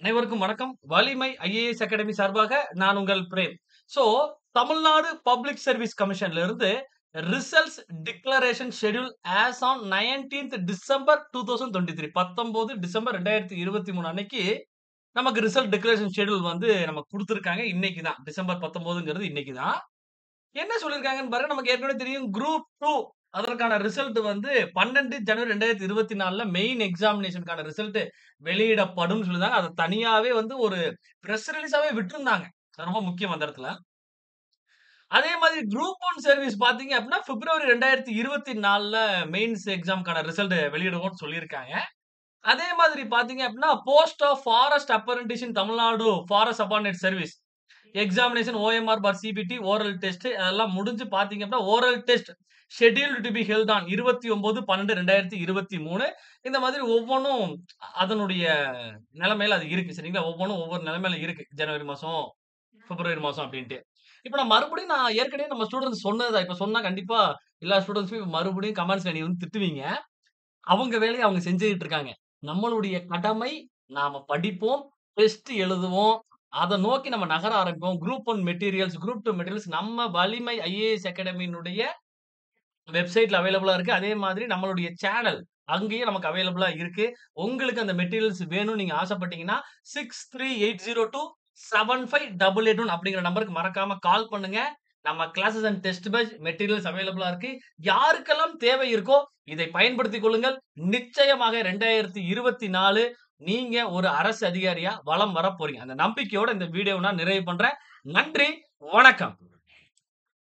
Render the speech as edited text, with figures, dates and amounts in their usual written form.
அனைவருக்கும் வணக்கம். வலிமை ஐஏஎஸ் அகாடமி சார்பாக நான் உங்கள் Prem. So, Tamil Nadu public service கமிஷன்ல இருந்து results declaration schedule as on 19த் டிசம்பர் 2023 19 டிசம்பர் 2023 அன்னைக்கு நமக்கு ரிசல்ட் டிக்ளரேஷன் ஷெட்யூல் வந்து நமக்கு குடுத்திருக்காங்க. இன்னைக்கு தான். டிசம்பர் 19ங்கிறது இன்னைக்கு தான். என்ன சொல்லியிருக்காங்கன்னு பாருங்க. நமக்கு ஏற்கனவே தெரியும் குரூப் 2 அதற்கான ரிசல்ட் வந்து 12 ஜனவரி 2024ல மெயின் எக்ஸாமினேஷனுக்கான ரிசல்ட் வெளியிடப்படும்னு சொல்லிருந்தாங்க. அத தனியாவே வந்து ஒரு பிரஸ் ரிலீஸாவே விட்டிருந்தாங்க. அது ரொம்ப முக்கியம் அந்த இடத்துல. அதே மாதிரி குரூப் 1 சர்வீஸ் பார்த்தீங்க அப்டின்னா, பிப்ரவரி 2024ல மெயின்ஸ் எக்ஸாம்க்கான ரிசல்ட் வெளியிடுவோம்னு சொல்லியிருக்காங்க. அதே மாதிரி பார்த்தீங்க அப்டின்னா, post of forest apprentice in Tamil Nadu forest subordinate service examination OMR for CBT oral test அதெல்லாம் முடிஞ்சு பார்த்தீங்க அப்டின்னா, oral test scheduled to be held on 29/12/2023 இந்த மாதிரி ஒவ்வொன்னும் அதனுடைய நிலைமையில அது இருக்கு. சரிங்களா? ஒவ்வொன்னும் ஒவ்வொரு நிலைமையில இருக்கு. ஜனவரி மாசம், பிப்ரவரி மாசம் அப்டின்ட்டு. இப்ப நான் ஏற்கனவே நம்ம ஸ்டூடண்ட்ஸ் சொன்னது தான். இப்ப சொன்னா கண்டிப்பா எல்லா ஸ்டூடண்ட்ஸுமே மறுபடியும் கமெண்ட்ஸ்ல என்னைய வந்து திட்டுவீங்க. அவங்க வேலைய அவங்க செஞ்சுகிட்டு இருக்காங்க. நம்மளுடைய கடமை நாம படிப்போம், டெஸ்ட் எழுதுவோம். அத நோக்கி நம்ம நகர ஆரம்பிப்போம். குரூப் 1 மெட்டீரியல்ஸ், குரூப் 2 மெட்டீரியல்ஸ் நம்ம வலிமை ஐஏஎஸ் அகாடமியினுடைய வெப்சைட்ல அவைலபிளா இருக்கு. அதே மாதிரி நம்மளுடைய சேனல் அங்கேயும் நமக்கு அவைலபிளா இருக்கு. உங்களுக்கு அந்த மெட்டீரியல்ஸ் வேணும்னு நீங்க ஆசைப்பட்டீங்கன்னா, 6380275881 அப்படிங்கிற நம்பருக்கு மறக்காம கால் பண்ணுங்க. நம்ம classes and test batch materials அவைலபிளா இருக்கு. யாருக்கெல்லாம் தேவை இருக்கோ, இதை பயன்படுத்திக் கொள்ளுங்கள். நிச்சயமாக 2024 நீங்க ஒரு அரசு அதிகாரியா வலம் வரப்போறீங்க. அந்த நம்பிக்கையோட இந்த வீடியோவ நான் நிறைவு பண்றேன். நன்றி, வணக்கம்.